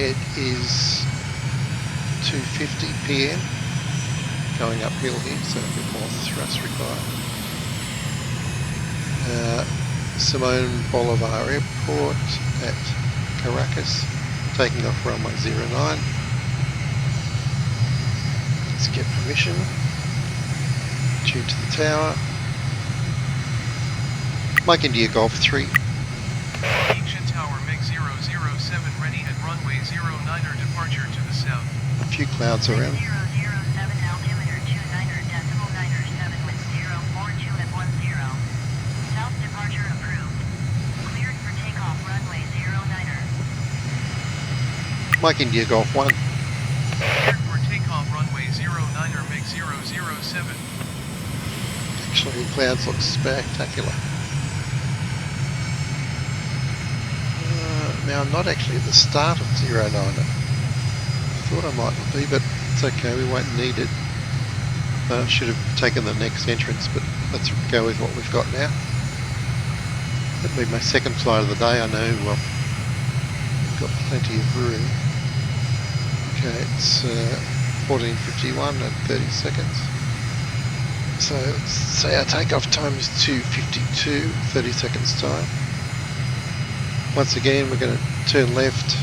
ahead is 2:50 PM. Going uphill here, so a bit more thrust required. Simone Bolivar Airport at Caracas, taking off runway 09. Let's get permission. Tune to the tower. Mike India Golf 3. Ancient Tower MiG-007 ready at runway 09er departure to the south. A few clouds around. 007 altimeter 29.97 with 042 at 10. South departure approved. Cleared for takeoff runway 09er. Mike India Golf 1. Cleared for takeoff runway 09er MiG-007. Actually, the clouds look spectacular. Now I'm not actually at the start of 09er. I thought I might be, but it's okay, we won't need it. I should have taken the next entrance, but let's go with what we've got now. That'll be my second flight of the day, I know. Well, we've got plenty of room. Okay, it's 14:51 and 30 seconds. So let's say our takeoff time is 2:52, 30 seconds time. Once again, we're going to turn left,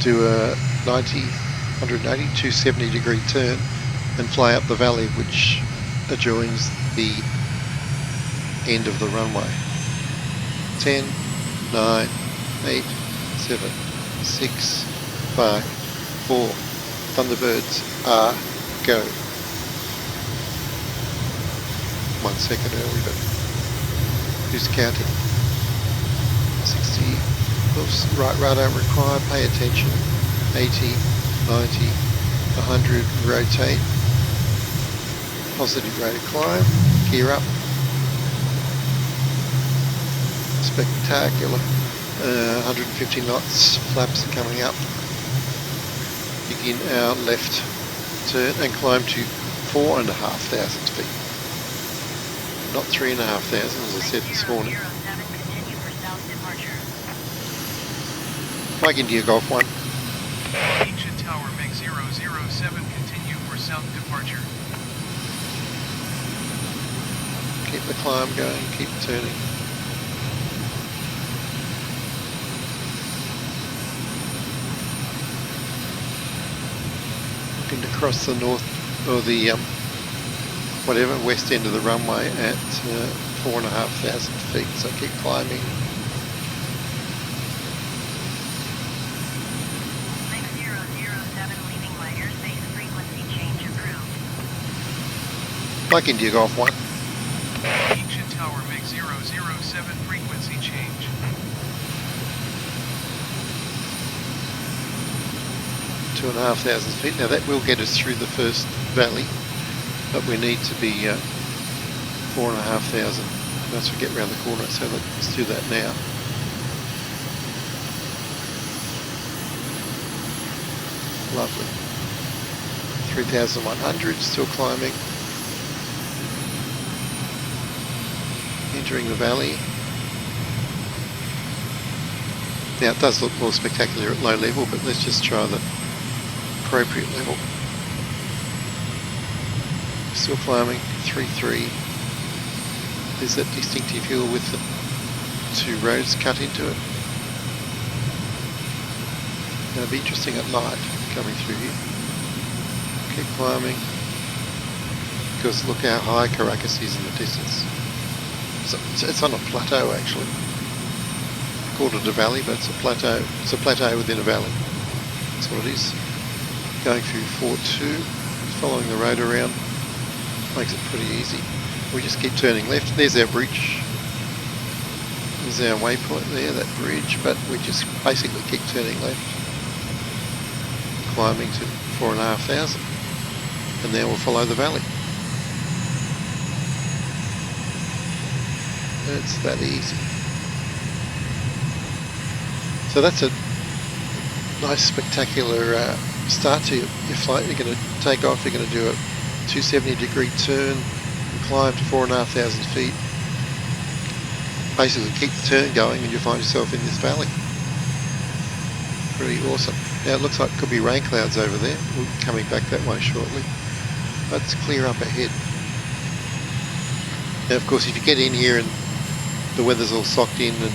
do a 180, 270 degree turn and fly up the valley which adjoins the end of the runway. 10, 9, 8, 7, 6, 5, 4, Thunderbirds are go. 1 second early, but who's counting? 60, oops, right radar required, pay attention. 80, 90, 100, rotate. Positive rate of climb, gear up. Spectacular. 150 knots, flaps are coming up. Begin our left turn and climb to 4,500 feet. Not 3,500 as I said this morning. 007 continue for south departure. Mike India Golf 1. Ancient Tower MiG-007 continue for south departure. Keep the climb going, keep turning. Looking to cross the north, or the whatever, west end of the runway at 4,500 feet, so keep climbing. MiG-007 leaving my airspace, frequency change approved. Mike India Golf 1. Ancient Tower MiG-007 frequency change. 2,500 feet. Now that will get us through the first valley, but we need to be 4,500 once we get around the corner, so let's do that now. Lovely. 3,100, still climbing. Entering the valley. Now it does look more spectacular at low level, but let's just try the appropriate level. Still climbing, 3-3. There's that distinctive hill with the two roads cut into it. It'll be interesting at night coming through here. Keep climbing, because look how high Caracas is in the distance. So it's on a plateau actually. I called it a valley, but it's a plateau. It's a plateau within a valley. That's what it is. Going through 4-2, following the road around. Makes it pretty easy. We just keep turning left. There's our bridge. There's our waypoint there, that bridge, but we just basically keep turning left. Climbing to 4,500. And now we'll follow the valley. It's that easy. So that's a nice spectacular start to your flight. You're going to take off, you're going to do a 270 degree turn and climb to 4,500 feet. Basically keep the turn going and you'll find yourself in this valley. pretty awesome. Now it looks like it could be rain clouds over there. We're coming back that way shortly. But it's clear up ahead. Now of course if you get in here and the weather's all socked in and the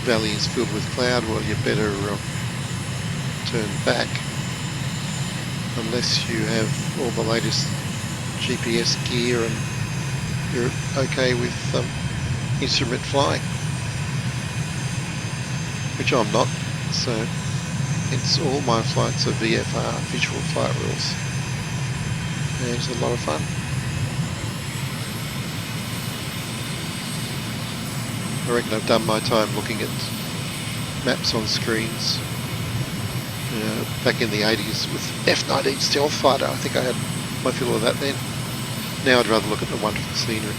valley is filled with cloud, well you better turn back. Unless you have all the latest GPS gear and you're okay with instrument flying, which I'm not, so hence all my flights are VFR, visual flight rules, and it's a lot of fun. I reckon I've done my time looking at maps on screens. Back in the 80s with F-19 stealth fighter, I think I had my fill of that then. Now I'd rather look at the wonderful scenery.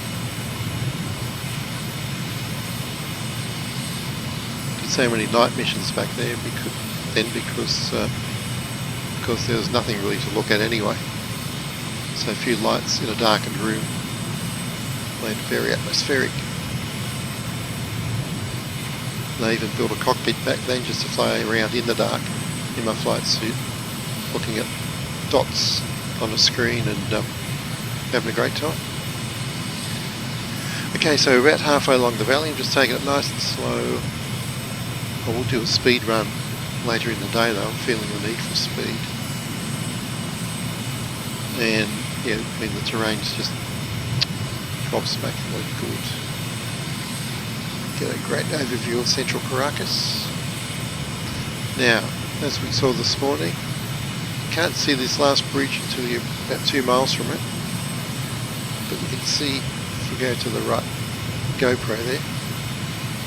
Did so many night missions back there because there was nothing really to look at anyway. So a few lights in a darkened room made it very atmospheric. And I even built a cockpit back then just to fly around in the dark in my flight suit, looking at dots on a screen and having a great time. Okay, so we're about halfway along the valley. I'm just taking it nice and slow. I will do a speed run later in the day though. I'm feeling the need for speed. And yeah, I mean the terrain's just gobsmackingly good. Get a great overview of central Caracas. Now, as we saw this morning, you can't see this last bridge until you're about 2 miles from it, but you can see if you go to the right GoPro there,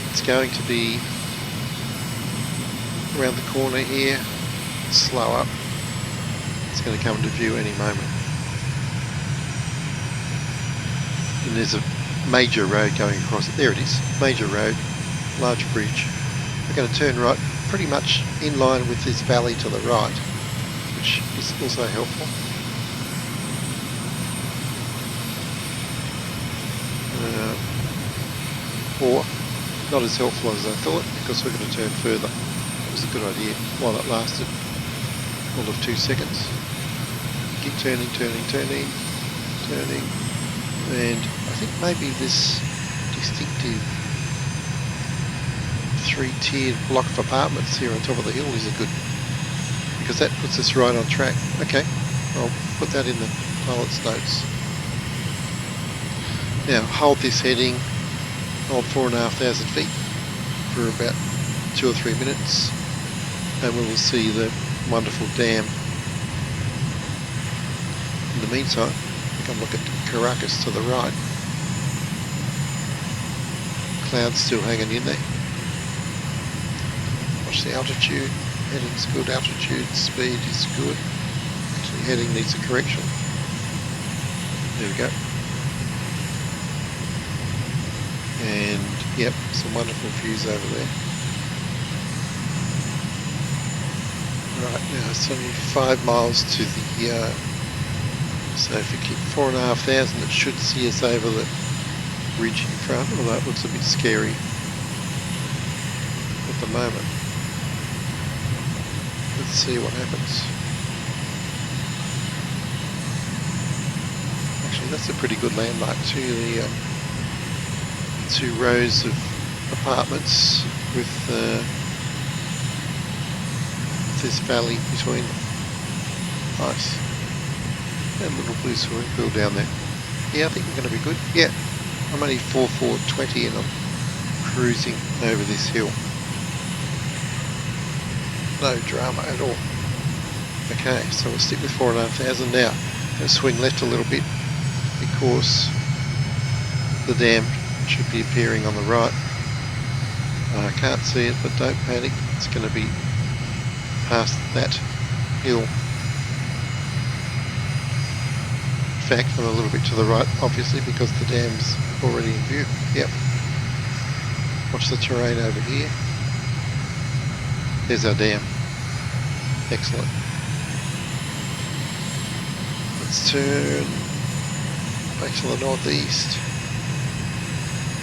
it's going to be around the corner here, slow up, it's going to come into view any moment. And there's a major road going across it. There it is, major road, large bridge. We're going to turn right pretty much in line with this valley to the right, which is also helpful. Or not as helpful as I thought, because we're going to turn further. It was a good idea while it lasted all of 2 seconds. Keep turning, turning, and I think maybe this distinctive 3-tiered block of apartments here on top of the hill is a good, because that puts us right on track. Okay, I'll put that in the pilot's notes. Now hold this heading, hold 4,500 feet for about 2 or 3 minutes, and we will see the wonderful dam. In the meantime, we can look at Caracas to the right. Clouds still hanging in there. Watch the altitude, heading's good, altitude, speed is good. Actually heading needs a correction. There we go. And yep, some wonderful views over there. Right, now it's only 5 miles to the so if you keep 4,500, it should see us over the ridge in front, although it looks a bit scary at the moment. Let's see what happens. Actually, that's a pretty good landmark too. The 2 rows of apartments with this valley between them. Nice. And a little blue swimming pool down there. Yeah, I think we're going to be good. Yeah, I'm only 4,420 and I'm cruising over this hill. No drama at all. Okay, so we'll stick with 4,500 now. Going to swing left a little bit because the dam should be appearing on the right. I can't see it, but don't panic. It's going to be past that hill. In fact, I'm a little bit to the right, obviously, because the dam's already in view. Yep. Watch the terrain over here. There's our dam. Excellent. Let's turn back to the northeast.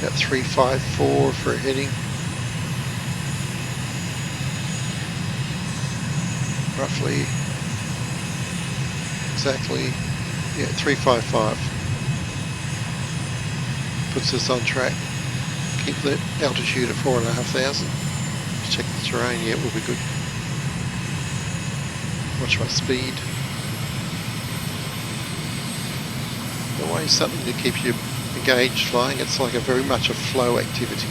About 354 for a heading. roughly, exactly, yeah, 355. Puts us on track. Keep the altitude at 4,500. Check the terrain, yeah, we'll be good. Watch my speed. Always something to keep you engaged flying. It's like a very much a flow activity.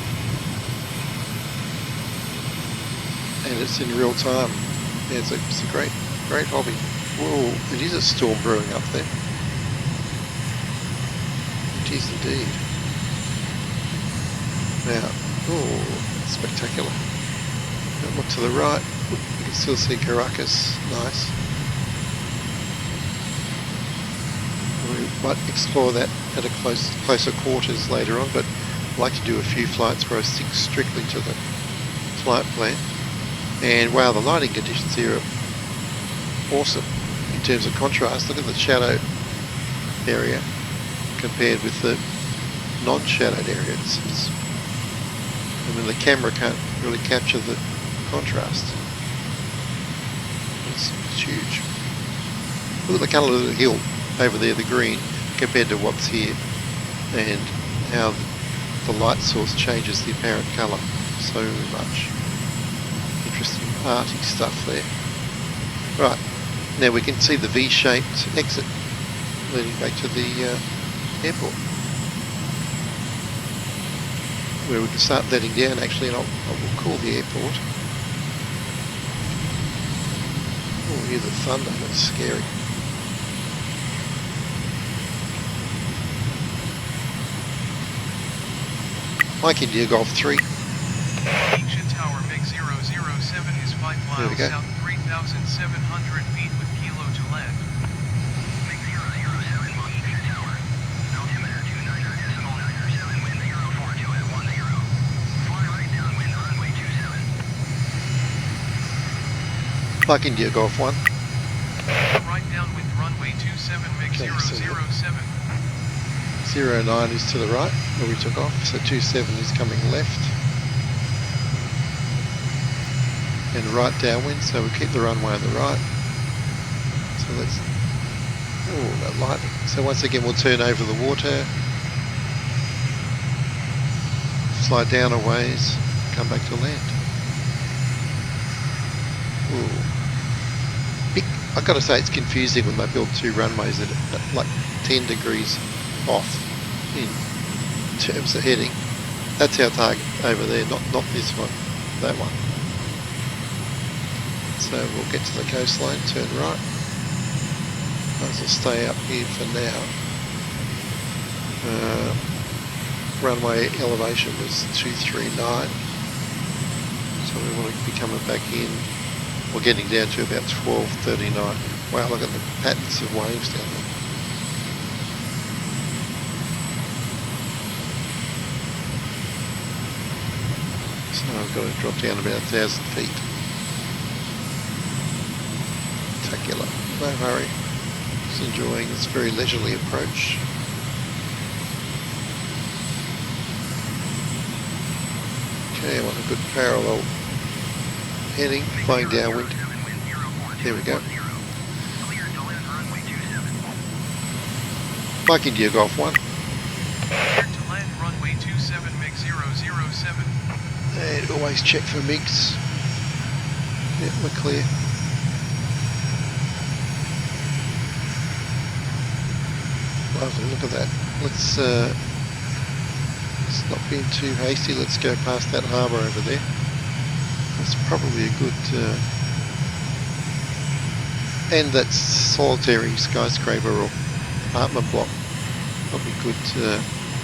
And it's in real time. Yeah, it's a great hobby. Whoa, it is a storm brewing up there. It is indeed. Now, oh, spectacular. Now look to the right. You can still see Caracas. Nice. We might explore that at a closer quarters later on, but I'd like to do a few flights where I stick strictly to the flight plan. And wow, the lighting conditions here are awesome in terms of contrast. Look at the shadow area compared with the non-shadowed area. I mean, the camera can't really capture the contrast. It's huge. Look at the colour of the hill over there, the green, compared to what's here, and how the light source changes the apparent colour so much. Interesting arty stuff there. Right, now we can see the V-shaped exit leading back to the airport, where we can start letting down actually, and I will call the airport. Oh, hear the thunder, that's scary. Mike India Golf 3. Ancient Tower MiG-007 is 5 miles south, 3,700 feet with kilo to land. MiG-007 Ancient Tower. Altimeter 29 decimal 97 wind 042 at 10. Fly right downwind runway 27. Mike India Golf 1. Right downwind runway 27 MiG-007. 09 is to the right where we took off, so 27 is coming left and right downwind, so we keep the runway on the right. So let's, oh, that lightning. So once again we'll turn over the water, slide down a ways, come back to land. Ooh. I've got to say it's confusing when they build two runways at like 10 degrees off in terms of heading. That's our target over there, not this one, that one. So we'll get to the coastline, turn right. Might as well stay up here for now. Runway elevation was 239, so we want to be coming back in. We're getting down to about 1239. Wow, look at the patterns of waves down there. So I've got to drop down about 1,000 feet. Spectacular. No hurry. Just enjoying this very leisurely approach. Okay, I want a good parallel heading, flying downwind. There we go. Mike India Golf 1. Clear to land runway 27 MiG-007. And always check for MiGs. Yep, we're clear. Lovely, look at that. Let's not being too hasty. Let's go past that harbour over there. That's probably a good and that solitary skyscraper or apartment block. Probably good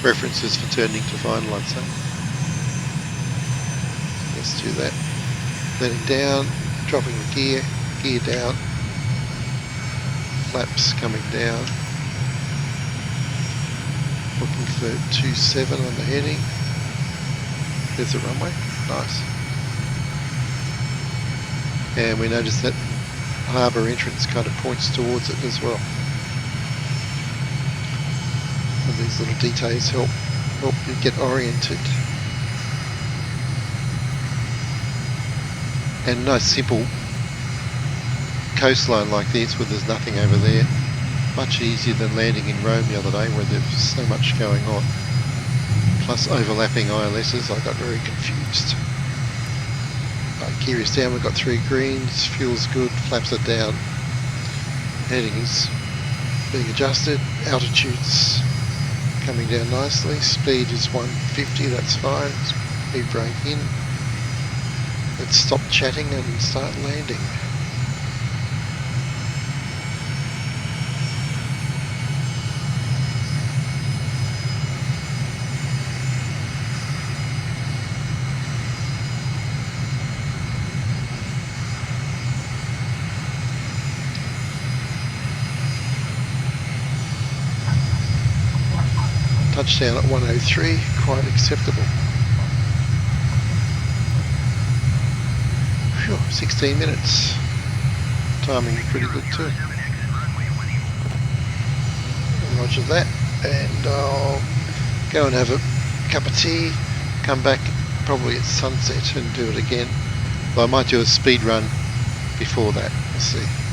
references for turning to final, I'd say. Let's do that. Letting down, dropping the gear down, flaps coming down. Looking for 27 on the heading. There's the runway, nice. And we notice that harbour entrance kind of points towards it as well. And these little details help you get oriented. And nice simple coastline like this where there's nothing over there. Much easier than landing in Rome the other day where there's so much going on. Plus overlapping ILSs, I got very confused. Gear is down, we've got 3 greens, fuel's good, flaps are down. Heading is being adjusted, altitude's coming down nicely, speed is 150, that's fine, speed brake in. Let's stop chatting and start landing. Touchdown at 103, quite acceptable. Phew, 16 minutes. Timing pretty good too. Roger that, and I'll go and have a cup of tea, come back probably at sunset and do it again. But I might do a speed run before that, we'll see.